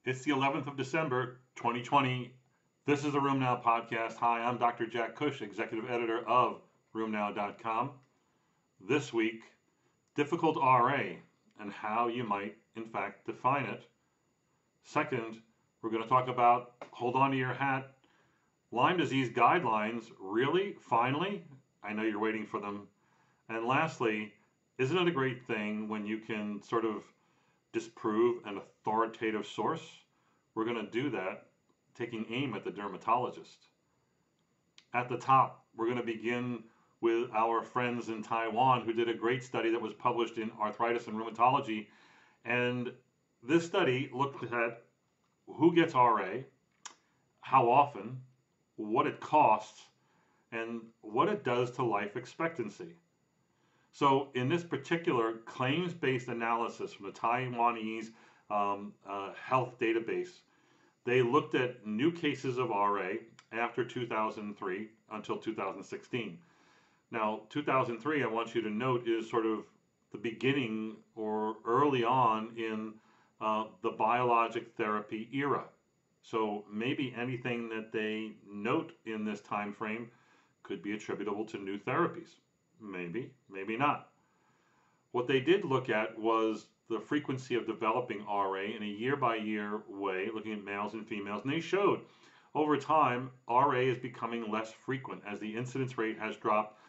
It's the 11th of December, 2020. This is the RheumNow podcast. Hi, I'm Dr. Jack Cush, executive editor of RheumNow.com. This week, difficult RA and how you might, in fact, define it. Second, we're going to talk about, hold on to your hat, Lyme disease guidelines. Really? Finally? I know you're waiting for them. And lastly, isn't it a great thing when you can sort of disprove an authoritative source? We're going to do that taking aim at the dermatologist. At the top, we're going to begin with our friends in Taiwan who did a great study that was published in Arthritis and Rheumatology. And this study looked at who gets RA, how often, what it costs, and what it does to life expectancy. So in this particular claims-based analysis from the Taiwanese health database, they looked at new cases of RA after 2003 until 2016. Now, 2003, I want you to note, is sort of the beginning or early on in the biologic therapy era. So maybe anything that they note in this time frame could be attributable to new therapies. Maybe, maybe not. What they did look at was the frequency of developing RA in a year-by-year way, looking at males and females, and they showed over time RA is becoming less frequent as the incidence rate has dropped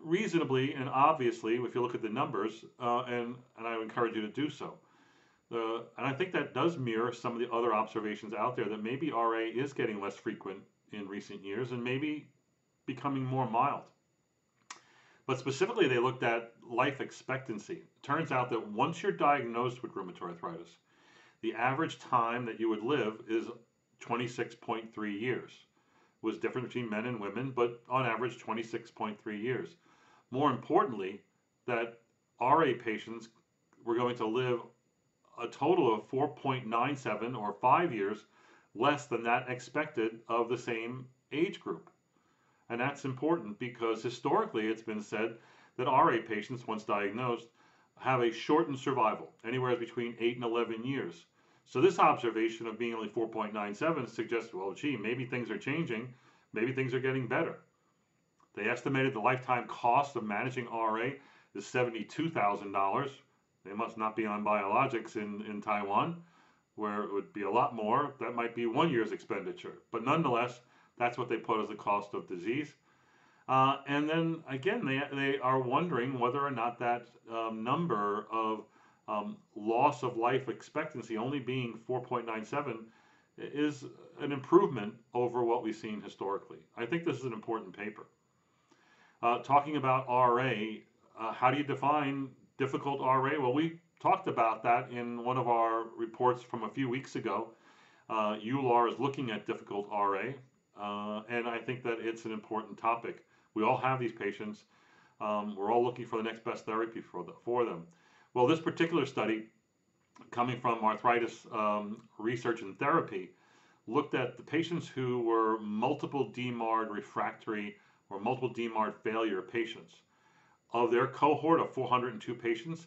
reasonably and obviously if you look at the numbers, and I would encourage you to do so. And I think that does mirror some of the other observations out there that maybe RA is getting less frequent in recent years and maybe becoming more mild. But specifically, they looked at life expectancy. It turns out that once you're diagnosed with rheumatoid arthritis, the average time that you would live is 26.3 years. It was different between men and women, but on average, 26.3 years. More importantly, that RA patients were going to live a total of 4.97 or 5 years less than that expected of the same age group. And that's important because historically it's been said that RA patients, once diagnosed, have a shortened survival, anywhere between 8 and 11 years. So this observation of being only 4.97 suggests, well, gee, maybe things are changing, maybe things are getting better. They estimated the lifetime cost of managing RA is $72,000. They must not be on biologics in Taiwan, where it would be a lot more. That might be 1 year's expenditure. But nonetheless, that's what they put as the cost of disease. And then again, they are wondering whether or not that number of loss of life expectancy only being 4.97 is an improvement over what we've seen historically. I think this is an important paper. Talking about RA, how do you define difficult RA? Well, we talked about that in one of our reports from a few weeks ago. EULAR is looking at difficult RA. And I think that it's an important topic. We all have these patients. We're all looking for the next best therapy for them. Well, this particular study, coming from Arthritis Research and Therapy, looked at the patients who were multiple DMARD refractory or multiple DMARD failure patients. Of their cohort of 402 patients,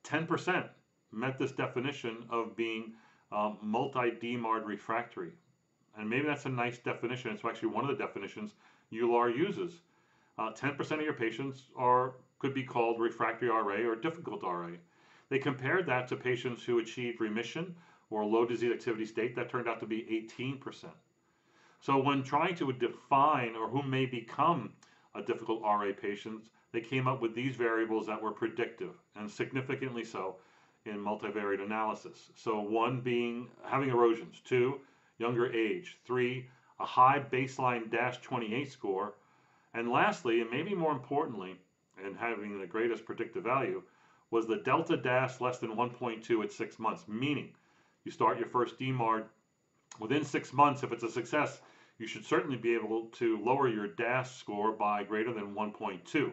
10% met this definition of being multi-DMARD refractory. And maybe that's a nice definition. It's actually one of the definitions EULAR uses. 10% of your patients could be called refractory RA or difficult RA. They compared that to patients who achieved remission or low disease activity state. That turned out to be 18%. So when trying to define or who may become a difficult RA patient, they came up with these variables that were predictive and significantly so in multivariate analysis. So one being having erosions, 2, younger age, 3, a high baseline DAS28 score, and lastly, and maybe more importantly, and having the greatest predictive value, was the delta DAS less than 1.2 at 6 months, meaning you start your first DMARD, within 6 months, if it's a success, you should certainly be able to lower your DAS score by greater than 1.2.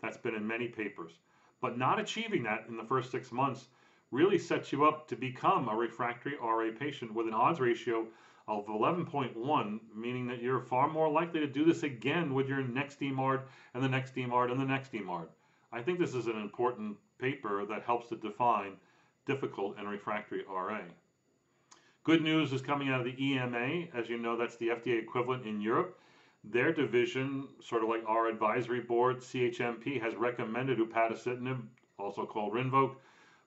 That's been in many papers. But not achieving that in the first 6 months really sets you up to become a refractory RA patient with an odds ratio of 11.1, meaning that you're far more likely to do this again with your next DMARD and the next DMARD and the next DMARD. I think this is an important paper that helps to define difficult and refractory RA. Good news is coming out of the EMA. As you know, that's the FDA equivalent in Europe. Their division, sort of like our advisory board, CHMP, has recommended upadacitinib, also called Rinvoq,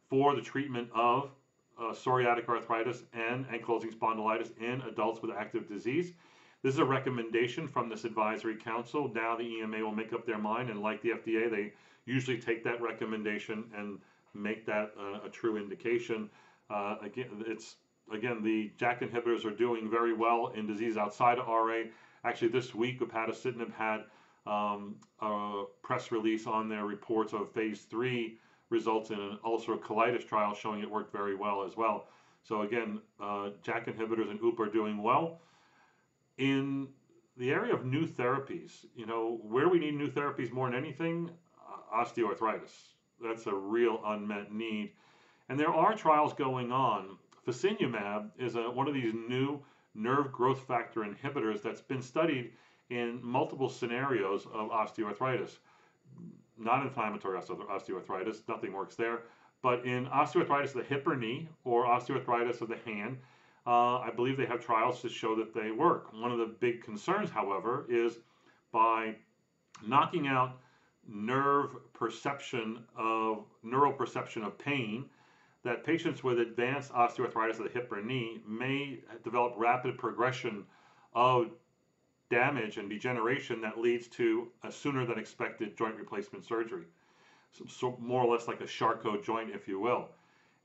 for the treatment of psoriatic arthritis and ankylosing spondylitis in adults with active disease. This is a recommendation from this advisory council. Now the EMA will make up their mind, and like the FDA, they usually take that recommendation and make that a true indication. Again, the JAK inhibitors are doing very well in disease outside of RA. Actually, this week, upadacitinib had a press release on their reports of phase 3 results in an ulcerative colitis trial showing it worked very well as well. So again, JAK inhibitors and UP are doing well. In the area of new therapies, where we need new therapies more than anything, osteoarthritis. That's a real unmet need. And there are trials going on. Fasinumab is one of these new nerve growth factor inhibitors that's been studied in multiple scenarios of osteoarthritis. Non-inflammatory osteoarthritis, nothing works there. But in osteoarthritis of the hip or knee, or osteoarthritis of the hand, I believe they have trials to show that they work. One of the big concerns, however, is by knocking out neural perception of pain, that patients with advanced osteoarthritis of the hip or knee may develop rapid progression of damage and degeneration that leads to a sooner than expected joint replacement surgery. So more or less like a Charcot joint, if you will.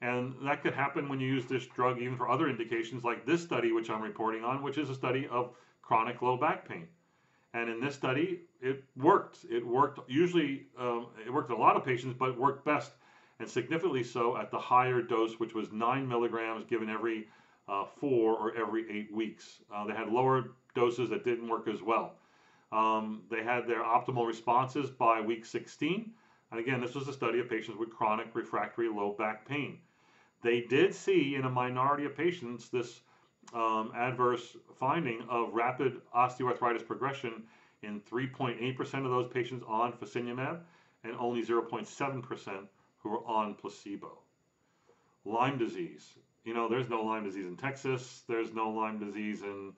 And that could happen when you use this drug even for other indications like this study, which I'm reporting on, which is a study of chronic low back pain. And in this study, it worked. It worked usually, it worked in a lot of patients, but it worked best and significantly so at the higher dose, which was 9 milligrams given every 4 or every 8 weeks. They had lower doses that didn't work as well. They had their optimal responses by week 16. And again, this was a study of patients with chronic refractory low back pain. They did see in a minority of patients this adverse finding of rapid osteoarthritis progression in 3.8% of those patients on fasinumab and only 0.7% who were on placebo. Lyme disease. There's no Lyme disease in Texas. There's no Lyme disease in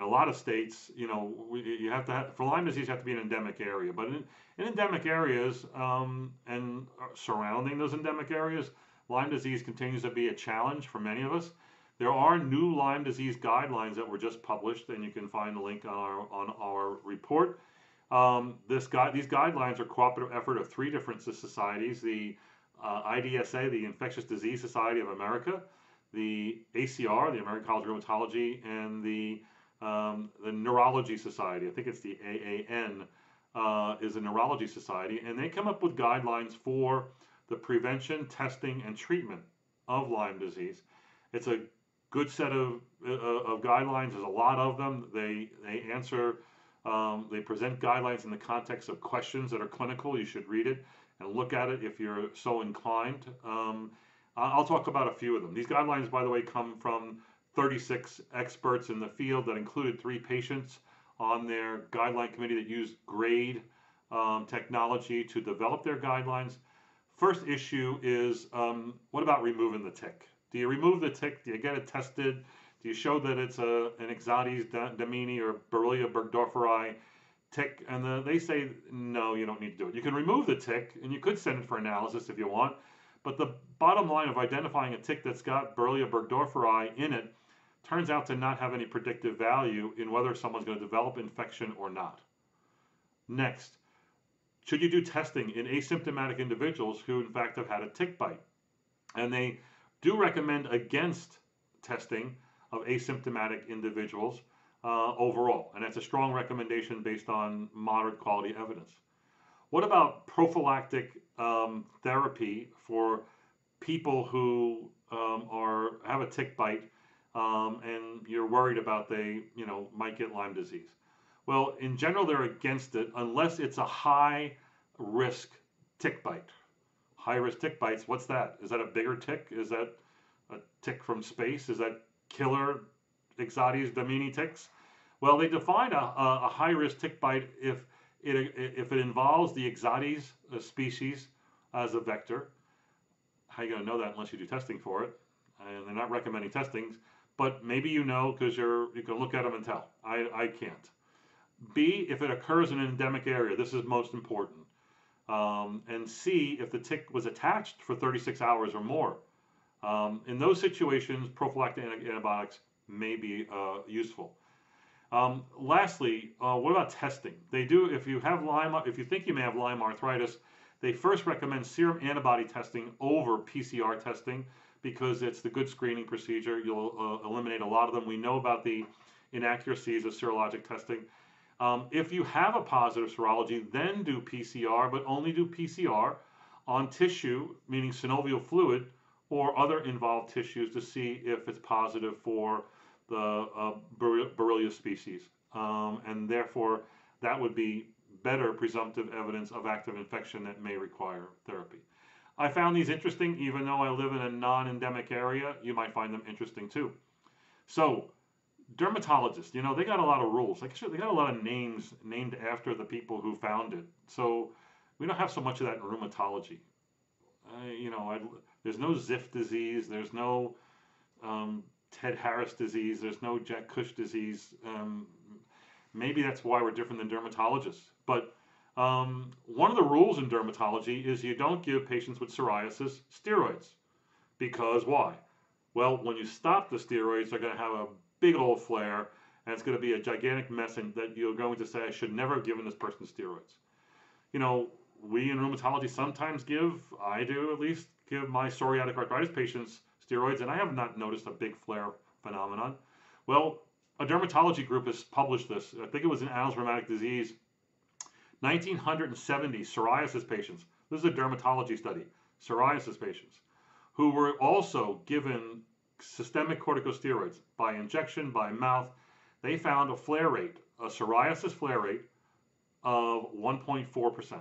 a lot of states. You have to for Lyme disease, you have to be in an endemic area. But in endemic areas and surrounding those endemic areas, Lyme disease continues to be a challenge for many of us. There are new Lyme disease guidelines that were just published, and you can find the link on our report. These guidelines are a cooperative effort of 3 different societies: the IDSA, the Infectious Disease Society of America, the ACR, the American College of Rheumatology, and the Neurology Society. I think it's the AAN, is a neurology society, and they come up with guidelines for the prevention, testing, and treatment of Lyme disease. It's a good set of guidelines. There's a lot of them. They present guidelines in the context of questions that are clinical. You should read it and look at it if you're so inclined. I'll talk about a few of them. These guidelines, by the way, come from 36 experts in the field that included 3 patients on their guideline committee that used GRADE technology to develop their guidelines. First issue is, what about removing the tick? Do you remove the tick? Do you get it tested? Do you show that it's an Ixodes damini or Borrelia burgdorferi tick? And they say, no, you don't need to do it. You can remove the tick, and you could send it for analysis if you want. But the bottom line of identifying a tick that's got Borrelia burgdorferi in it turns out to not have any predictive value in whether someone's going to develop infection or not. Next, should you do testing in asymptomatic individuals who in fact have had a tick bite? And they do recommend against testing of asymptomatic individuals overall. And that's a strong recommendation based on moderate quality evidence. What about prophylactic therapy for people who have a tick bite and you're worried about they might get Lyme disease? Well, in general, they're against it unless it's a high-risk tick bite. High-risk tick bites, what's that? Is that a bigger tick? Is that a tick from space? Is that killer Ixodes damini ticks? Well, they define a high-risk tick bite if it involves the Ixodes species as a vector. How are you going to know that unless you do testing for it? And they're not recommending testing, but maybe you know because you can look at them and tell. I can't. B, if it occurs in an endemic area. This is most important. And C, if the tick was attached for 36 hours or more. In those situations, prophylactic antibiotics may be useful. Lastly, what about testing? They do, if you have Lyme, if you think you may have Lyme arthritis, they first recommend serum antibody testing over PCR testing because it's the good screening procedure. You'll eliminate a lot of them. We know about the inaccuracies of serologic testing. If you have a positive serology, then do PCR, but only do PCR on tissue, meaning synovial fluid, or other involved tissues to see if it's positive for the Borrelia species. And therefore, that would be better presumptive evidence of active infection that may require therapy. I found these interesting, even though I live in a non-endemic area. You might find them interesting too. So, dermatologists, they got a lot of rules. Actually, they got a lot of names named after the people who found it. So, we don't have so much of that in rheumatology. There's no Zipf disease. There's no Ted Harris disease. There's no Jack Cush disease. Maybe that's why we're different than dermatologists. But one of the rules in dermatology is you don't give patients with psoriasis steroids. Because why? Well, when you stop the steroids, they're going to have a big old flare, and it's going to be a gigantic mess, and that you're going to say, I should never have given this person steroids. We in rheumatology sometimes I do at least, give my psoriatic arthritis patients steroids, and I have not noticed a big flare phenomenon. Well, a dermatology group has published this. I think it was in Annals of Rheumatic Disease. 1,970 psoriasis patients. This is a dermatology study. Psoriasis patients who were also given systemic corticosteroids by injection, by mouth. They found a flare rate, a psoriasis flare rate of 1.4%.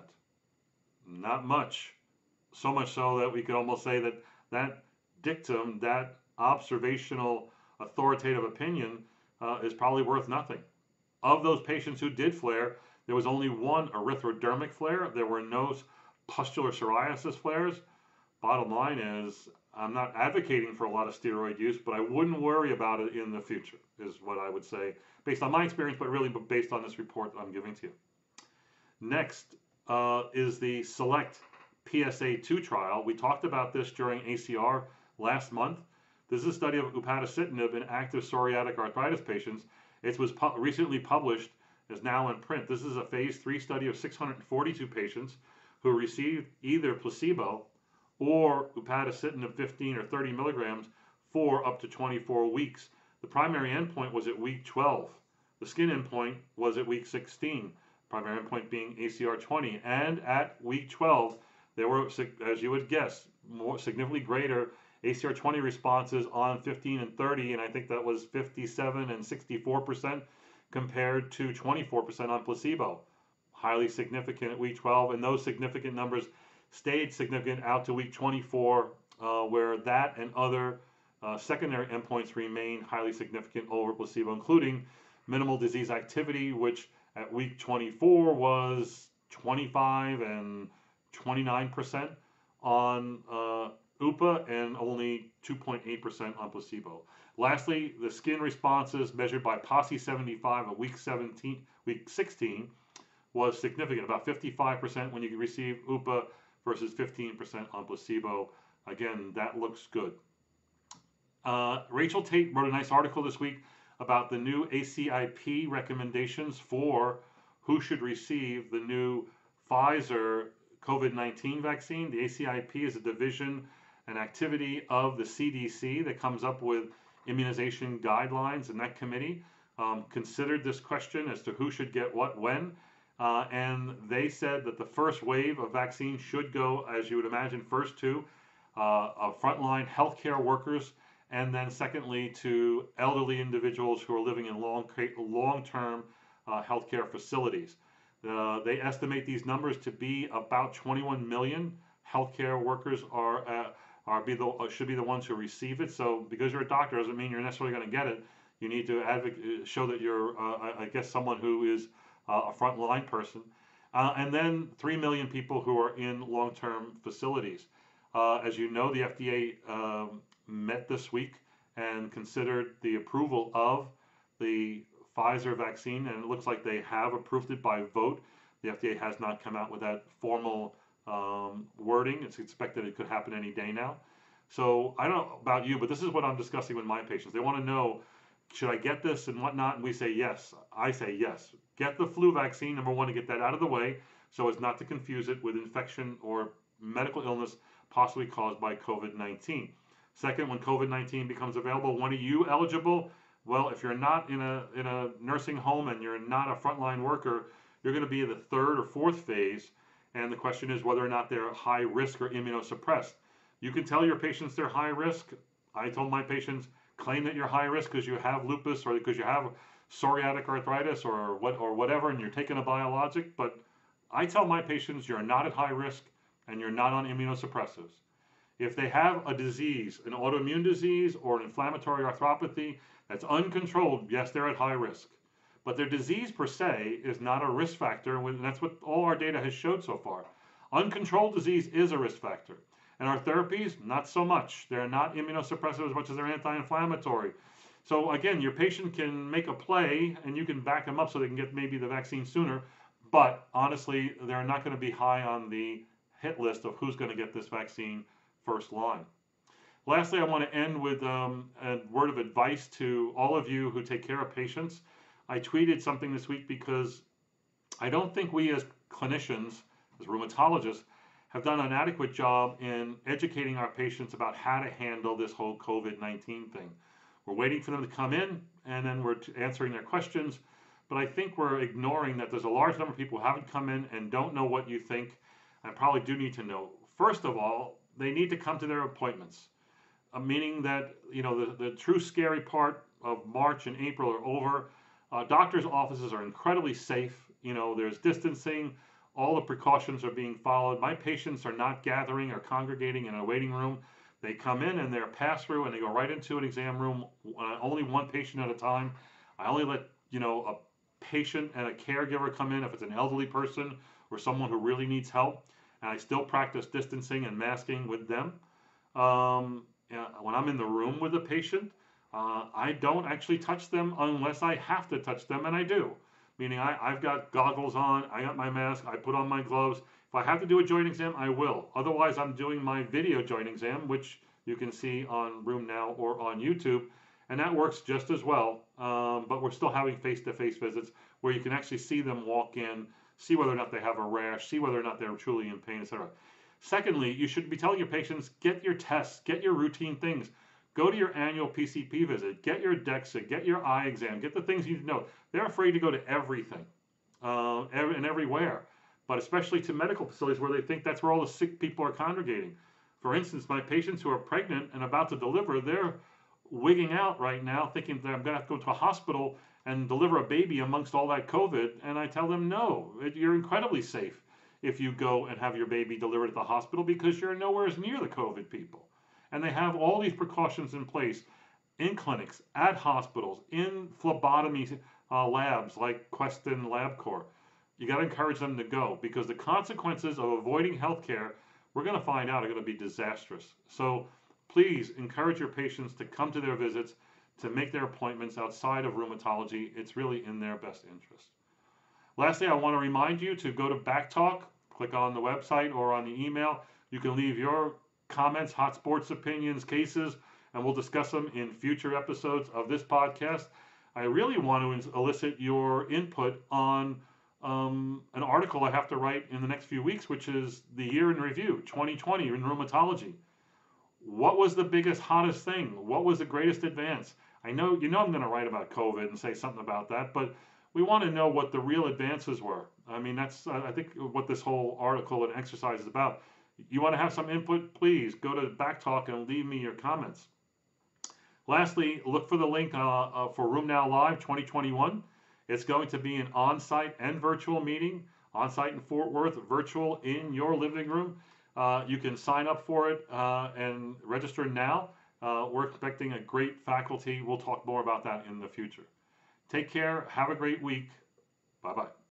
Not much. So much so that we could almost say that dictum, that observational authoritative opinion is probably worth nothing. Of those patients who did flare, there was only one erythrodermic flare. There were no pustular psoriasis flares. Bottom line is, I'm not advocating for a lot of steroid use, but I wouldn't worry about it in the future, is what I would say, based on my experience, but really based on this report I'm giving to you. Next is the SELECT PSA2 trial. We talked about this during ACR last month. This is a study of upadacitinib in active psoriatic arthritis patients. It was recently published, is now in print. This is a phase 3 study of 642 patients who received either placebo or upadacitinib 15 or 30 milligrams for up to 24 weeks. The primary endpoint was at week 12. The skin endpoint was at week 16. Primary endpoint being ACR 20. And at week 12, there were, as you would guess, more significantly greater ACR 20 responses on 15 and 30, and I think that was 57 and 64% compared to 24% on placebo. Highly significant at week 12, and those significant numbers stayed significant out to week 24, where that and other secondary endpoints remain highly significant over placebo, including minimal disease activity, which at week 24 was 25 and 29% on UPA and only 2.8% on placebo. Lastly, the skin responses measured by PASI 75 at week 16 was significant, about 55% when you receive UPA versus 15% on placebo. Again, that looks good. Rachel Tate wrote a nice article this week about the new ACIP recommendations for who should receive the new Pfizer COVID-19 vaccine. The ACIP is a division and activity of the CDC that comes up with immunization guidelines, and that committee considered this question as to who should get what when, and they said that the first wave of vaccines should go, as you would imagine, first to frontline healthcare workers, and then secondly to elderly individuals who are living in long-term healthcare facilities. They estimate these numbers to be about 21 million healthcare workers should be the ones who receive it. So because you're a doctor doesn't mean you're necessarily going to get it. You need to show that you're, I guess, someone who is a frontline person. And then 3 million people who are in long-term facilities. As you know, the FDA met this week and considered the approval of the Pfizer vaccine, and it looks like they have approved it by vote. The FDA has not come out with that formal wording. It's expected it could happen any day now. So I don't know about you, but this is what I'm discussing with my patients. They want to know, should I get this and whatnot? And we say yes. I say yes. Get the flu vaccine, number one, to get that out of the way so as not to confuse it with infection or medical illness possibly caused by COVID-19. Second, when COVID-19 becomes available, when are you eligible? Well, if you're not in a nursing home and you're not a frontline worker, you're going to be in the third or fourth phase. And the question is whether or not they're high risk or immunosuppressed. You can tell your patients they're high risk. I told my patients, claim that you're high risk because you have lupus or because you have psoriatic arthritis or whatever, and you're taking a biologic. But I tell my patients you're not at high risk and you're not on immunosuppressives. If they have a disease, an autoimmune disease or an inflammatory arthropathy that's uncontrolled, yes, they're at high risk. But their disease per se is not a risk factor, and that's what all our data has showed so far. Uncontrolled disease is a risk factor. And our therapies, not so much. They're not immunosuppressive as much as they're anti-inflammatory. So again, your patient can make a play and you can back them up so they can get maybe the vaccine sooner. But honestly, they're not going to be high on the hit list of who's going to get this vaccine first line. Lastly, I want to end with a word of advice to all of you who take care of patients. I tweeted something this week because I don't think we as clinicians, as rheumatologists, have done an adequate job in educating our patients about how to handle this whole COVID-19 thing. We're waiting for them to come in and then we're answering their questions. But I think we're ignoring that there's a large number of people who haven't come in and don't know what you think and probably do need to know. First of all, they need to come to their appointments, meaning that the true scary part of March and April are over. Doctors' offices are incredibly safe. There's distancing. All the precautions are being followed. My patients are not gathering or congregating in a waiting room. They come in and they're passed through and they go right into an exam room, only one patient at a time. I only let, a patient and a caregiver come in if it's an elderly person or someone who really needs help. And I still practice distancing and masking with them. When I'm in the room with a patient, I don't actually touch them unless I have to touch them, and I do. Meaning I've got goggles on, I got my mask, I put on my gloves. If I have to do a joint exam, I will. Otherwise, I'm doing my video joint exam, which you can see on RheumNow or on YouTube, and that works just as well. But we're still having face-to-face visits where you can actually see them walk in, see whether or not they have a rash, see whether or not they're truly in pain, etc. Secondly, you should be telling your patients, get your tests, get your routine things. Go to your annual PCP visit, get your DEXA, get your eye exam, get the things you need to know. They're afraid to go to everything and everywhere, but especially to medical facilities where they think that's where all the sick people are congregating. For instance, my patients who are pregnant and about to deliver, they're wigging out right now thinking that I'm going to have to go to a hospital and deliver a baby amongst all that COVID. And I tell them, no, you're incredibly safe if you go and have your baby delivered at the hospital because you're nowhere near the COVID people. And they have all these precautions in place in clinics, at hospitals, in phlebotomy labs like Quest and LabCorp. You got to encourage them to go because the consequences of avoiding healthcare, we're going to find out, are going to be disastrous. So please encourage your patients to come to their visits, to make their appointments outside of rheumatology. It's really in their best interest. Lastly, I want to remind you to go to Backtalk, click on the website or on the email. You can leave your comments, hot sports opinions, cases, and we'll discuss them in future episodes of this podcast. I really want to elicit your input on an article I have to write in the next few weeks, which is the year in review, 2020 in rheumatology. What was the biggest, hottest thing? What was the greatest advance? I know, I'm going to write about COVID and say something about that, but we want to know what the real advances were. I mean, that's, I think, what this whole article and exercise is about. You want to have some input, please go to Backtalk and leave me your comments. Lastly, look for the link for RheumNow Live 2021. It's going to be an on-site and virtual meeting, on-site in Fort Worth, virtual in your living room. You can sign up for it and register now. We're expecting a great faculty. We'll talk more about that in the future. Take care. Have a great week. Bye-bye.